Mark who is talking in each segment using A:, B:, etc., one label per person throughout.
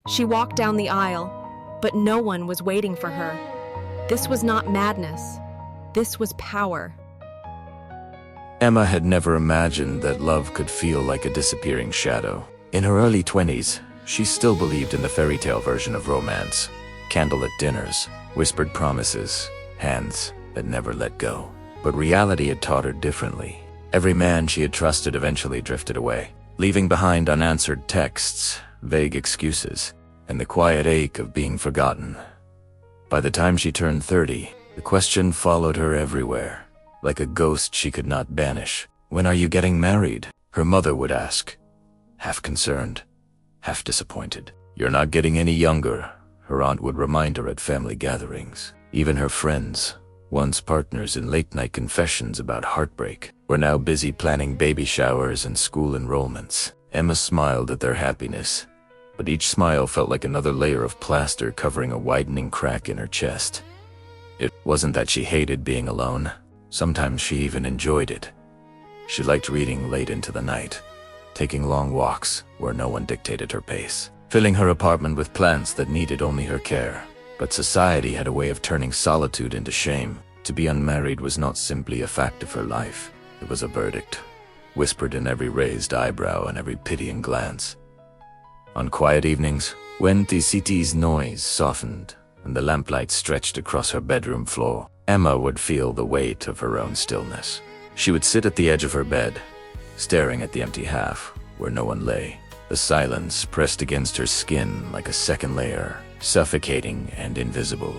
A: She walked down the aisle, but no one was waiting for her. This was not madness. This was power.
B: Emma had never imagined that love could feel like a disappearing shadow. In her early 20s, she still believed in the fairy tale version of romance. Candlelit dinners, whispered promises, hands that never let go. But reality had taught her differently. Every man she had trusted eventually drifted away, leaving behind unanswered texts, vague excuses, and the quiet ache of being forgotten. By the time she turned 30, the question followed her everywhere. Like a ghost she could not banish. "When are you getting married?" her mother would ask, half concerned, half disappointed. "You're not getting any younger," her aunt would remind her at family gatherings. Even her friends, once partners in late-night confessions about heartbreak, were now busy planning baby showers and school enrollments. Emma smiled at their happiness, but each smile felt like another layer of plaster covering a widening crack in her chest. It wasn't that she hated being alone. Sometimes she even enjoyed it. She liked reading late into the night, taking long walks where no one dictated her pace, filling her apartment with plants that needed only her care. But society had a way of turning solitude into shame. To be unmarried was not simply a fact of her life. It was a verdict, whispered in every raised eyebrow and every pitying glance. On quiet evenings, when the city's noise softened and the lamplight stretched across her bedroom floor, Emma would feel the weight of her own stillness. She would sit at the edge of her bed, staring at the empty half where no one lay. The silence pressed against her skin like a second layer, suffocating and invisible.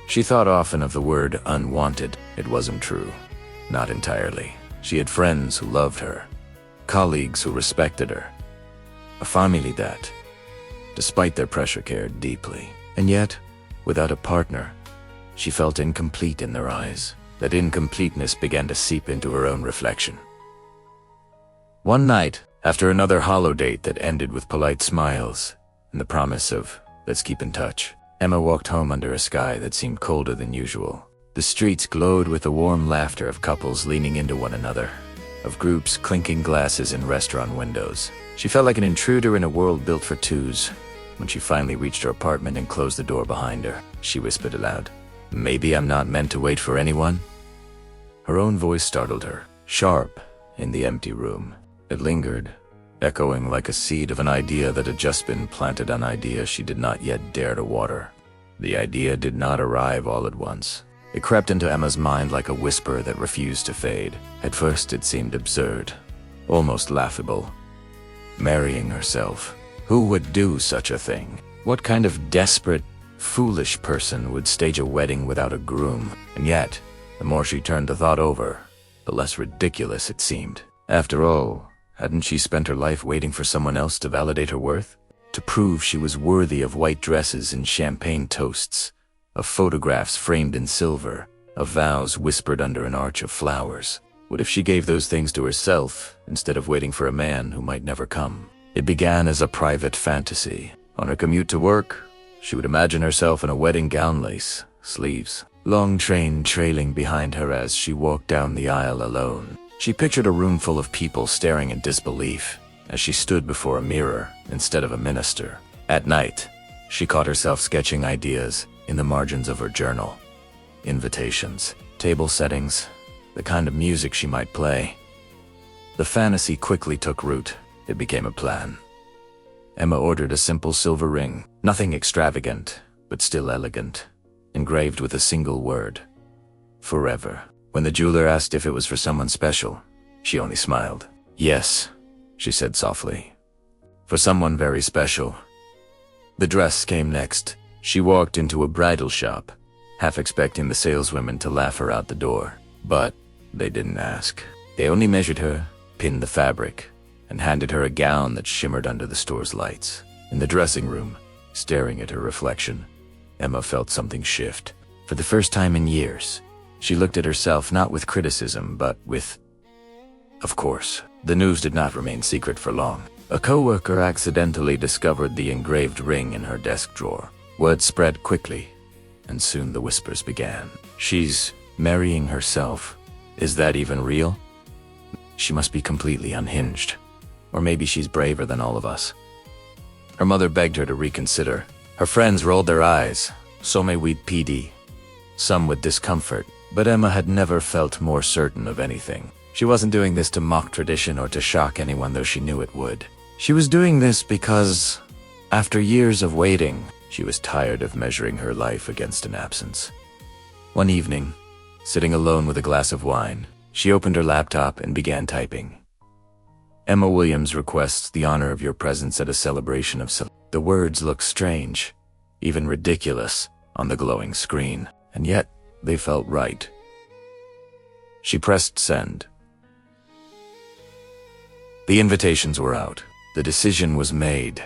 B: She thought often of the word unwanted. It wasn't true. Not entirely. She had friends who loved her, colleagues who respected her, a family that, despite their pressure, cared deeply. And yet, without a partner, she felt incomplete in their eyes. That incompleteness began to seep into her own reflection. One night, after another hollow date that ended with polite smiles and the promise of, "Let's keep in touch," Emma walked home under a sky that seemed colder than usual. The streets glowed with the warm laughter of couples leaning into one another, of groups clinking glasses in restaurant windows. She felt like an intruder in a world built for twos. When she finally reached her apartment and closed the door behind her, she whispered aloud, "Maybe I'm not meant to wait for anyone?" Her own voice startled her, sharp in the empty room. It lingered, echoing like a seed of an idea that had just been planted, an idea she did not yet dare to water. The idea did not arrive all at once. It crept into Emma's mind like a whisper that refused to fade. At first it seemed absurd, almost laughable. Marrying herself. Who would do such a thing? What kind of desperate, foolish person would stage a wedding without a groom? And yet, the more she turned the thought over, the less ridiculous it seemed. After all, hadn't she spent her life waiting for someone else to validate her worth? To prove she was worthy of white dresses and champagne toasts, of photographs framed in silver, of vows whispered under an arch of flowers. What if she gave those things to herself instead of waiting for a man who might never come? It began as a private fantasy. On her commute to work, she would imagine herself in a wedding gown, lace sleeves, long train trailing behind her as she walked down the aisle alone. She pictured a room full of people staring in disbelief as she stood before a mirror instead of a minister. At night, she caught herself sketching ideas in the margins of her journal. Invitations, table settings, the kind of music she might play. The fantasy quickly took root. It became a plan. Emma ordered a simple silver ring, nothing extravagant, but still elegant, engraved with a single word: forever. When the jeweler asked if it was for someone special, she only smiled. "Yes," she said softly, "for someone very special." The dress came next. She walked into a bridal shop, half expecting the saleswomen to laugh her out the door. But they didn't ask. They only measured her, pinned the fabric, and handed her a gown that shimmered under the store's lights. In the dressing room, staring at her reflection, Emma felt something shift. For the first time in years, she looked at herself not with criticism, but with... Of course, the news did not remain secret for long. A coworker accidentally discovered the engraved ring in her desk drawer. Word spread quickly, and soon the whispers began. "She's marrying herself. Is that even real? She must be completely unhinged. Or maybe she's braver than all of us." Her mother begged her to reconsider. Her friends rolled their eyes, so may we PD. Some with discomfort, but Emma had never felt more certain of anything. She wasn't doing this to mock tradition or to shock anyone, though she knew it would. She was doing this because, after years of waiting, she was tired of measuring her life against an absence. One evening, sitting alone with a glass of wine, she opened her laptop and began typing. Emma Williams requests the honor of your presence at a celebration of The words looked strange, even ridiculous, on the glowing screen, and yet they felt right. She pressed send. The invitations were out. The decision was made.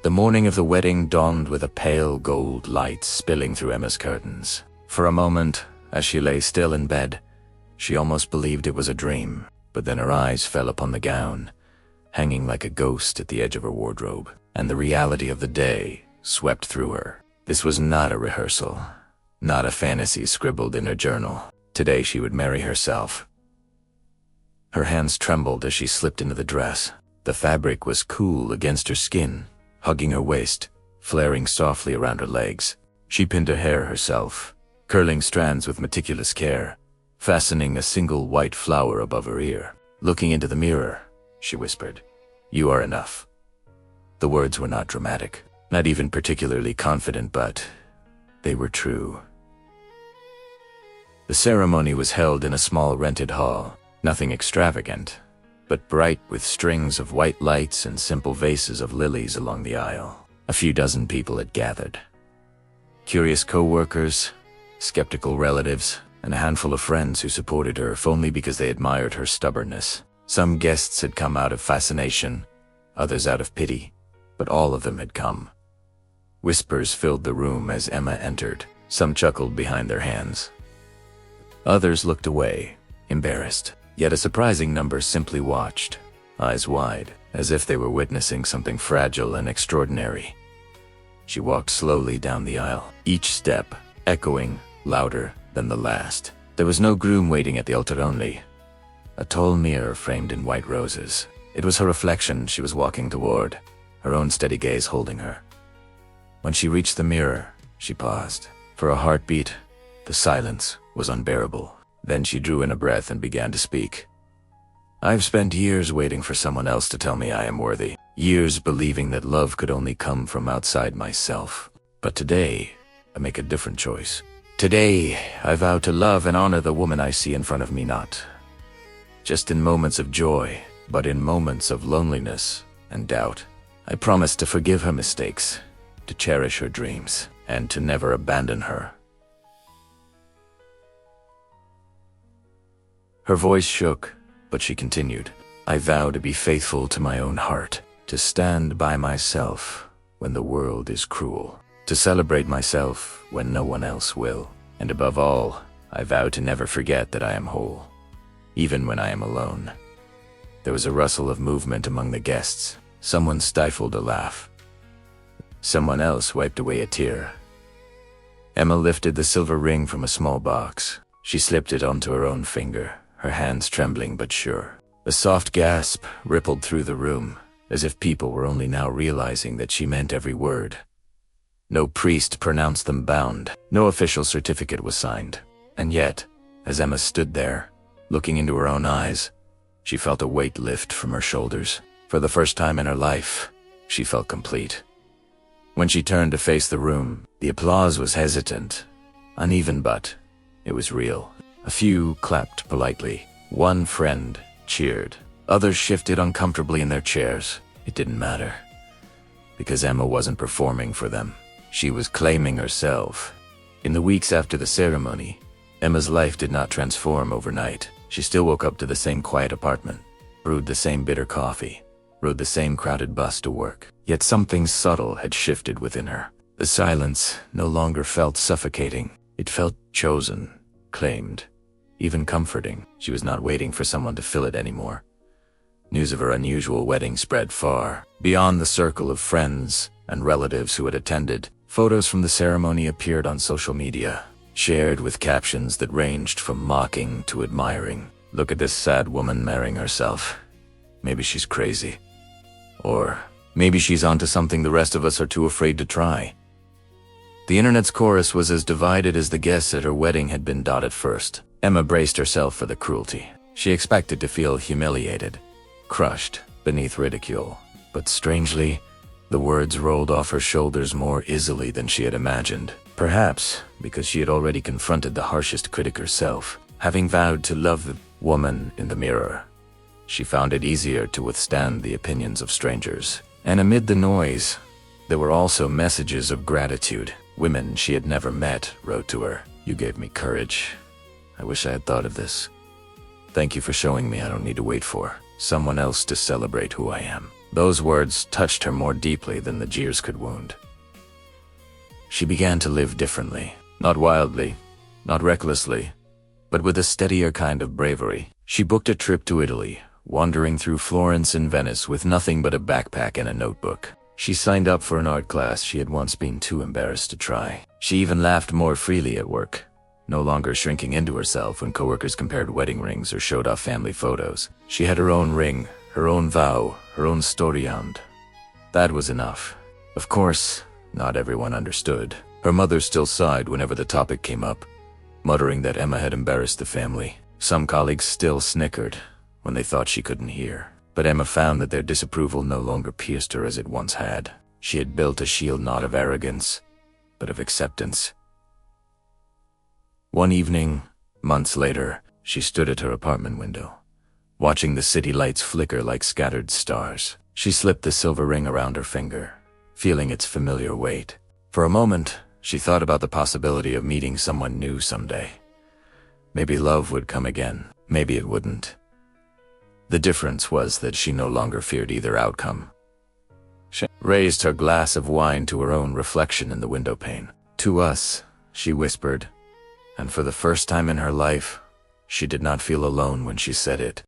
B: The morning of the wedding dawned with a pale gold light spilling through Emma's curtains. For a moment, as she lay still in bed, she almost believed it was a dream, but then her eyes fell upon the gown, hanging like a ghost at the edge of her wardrobe, and the reality of the day swept through her. This was not a rehearsal, not a fantasy scribbled in her journal. Today she would marry herself. Her hands trembled as she slipped into the dress. The fabric was cool against her skin, hugging her waist, flaring softly around her legs. She pinned her hair herself, curling strands with meticulous care, fastening a single white flower above her ear. Looking into the mirror, she whispered, "You are enough." The words were not dramatic, not even particularly confident, but they were true. The ceremony was held in a small rented hall, nothing extravagant, but bright with strings of white lights and simple vases of lilies along the aisle. A few dozen people had gathered. Curious co-workers, skeptical relatives, and a handful of friends who supported her if only because they admired her stubbornness. Some guests had come out of fascination, others out of pity, but all of them had come. Whispers filled the room as Emma entered. Some chuckled behind their hands. Others looked away, embarrassed. Yet a surprising number simply watched, eyes wide, as if they were witnessing something fragile and extraordinary. She walked slowly down the aisle, each step echoing louder than the last. There was no groom waiting at the altar, only a tall mirror framed in white roses. It was her reflection she was walking toward, her own steady gaze holding her. When she reached the mirror, she paused. For a heartbeat, the silence was unbearable. Then she drew in a breath and began to speak. "I've spent years waiting for someone else to tell me I am worthy. Years believing that love could only come from outside myself. But today, I make a different choice. Today, I vow to love and honor the woman I see in front of me, not just in moments of joy, but in moments of loneliness and doubt. I promise to forgive her mistakes, to cherish her dreams, and to never abandon her." Her voice shook, but she continued, "I vow to be faithful to my own heart, to stand by myself when the world is cruel, to celebrate myself when no one else will. And above all, I vow to never forget that I am whole, even when I am alone." There was a rustle of movement among the guests. Someone stifled a laugh. Someone else wiped away a tear. Emma lifted the silver ring from a small box. She slipped it onto her own finger, her hands trembling but sure. A soft gasp rippled through the room, as if people were only now realizing that she meant every word. No priest pronounced them bound. No official certificate was signed. And yet, as Emma stood there, looking into her own eyes, she felt a weight lift from her shoulders. For the first time in her life, she felt complete. When she turned to face the room, the applause was hesitant, uneven, but it was real. A few clapped politely. One friend cheered. Others shifted uncomfortably in their chairs. It didn't matter, because Emma wasn't performing for them. She was claiming herself. In the weeks after the ceremony, Emma's life did not transform overnight. She still woke up to the same quiet apartment, brewed the same bitter coffee, rode the same crowded bus to work. Yet something subtle had shifted within her. The silence no longer felt suffocating. It felt chosen, claimed, even comforting. She was not waiting for someone to fill it anymore. News of her unusual wedding spread far, beyond the circle of friends and relatives who had attended. Photos from the ceremony appeared on social media, shared with captions that ranged from mocking to admiring. "Look at this sad woman marrying herself. Maybe she's crazy." Or, Maybe she's onto something the rest of us are too afraid to try. The internet's chorus was as divided as the guests at her wedding had been. At first, Emma braced herself for the cruelty. She expected to feel humiliated, crushed beneath ridicule. But strangely, the words rolled off her shoulders more easily than she had imagined. Perhaps because she had already confronted the harshest critic herself, having vowed to love the woman in the mirror. She found it easier to withstand the opinions of strangers. And amid the noise, there were also messages of gratitude. Women she had never met wrote to her, "You gave me courage. I wish I had thought of this. Thank you for showing me I don't need to wait for someone else to celebrate who I am." Those words touched her more deeply than the jeers could wound. She began to live differently, not wildly, not recklessly, but with a steadier kind of bravery. She booked a trip to Italy, wandering through Florence and Venice with nothing but a backpack and a notebook. She signed up for an art class she had once been too embarrassed to try. She even laughed more freely at work, no longer shrinking into herself when coworkers compared wedding rings or showed off family photos. She had her own ring, her own vow, her own story, and that was enough. Of course, not everyone understood. Her mother still sighed whenever the topic came up, muttering that Emma had embarrassed the family. Some colleagues still snickered when they thought she couldn't hear. But Emma found that their disapproval no longer pierced her as it once had. She had built a shield not of arrogance, but of acceptance. One evening, months later, she stood at her apartment window, watching the city lights flicker like scattered stars. She slipped the silver ring around her finger, feeling its familiar weight. For a moment, she thought about the possibility of meeting someone new someday. Maybe love would come again, maybe it wouldn't. The difference was that she no longer feared either outcome. She raised her glass of wine to her own reflection in the window pane. "To us," she whispered, and for the first time in her life, she did not feel alone when she said it.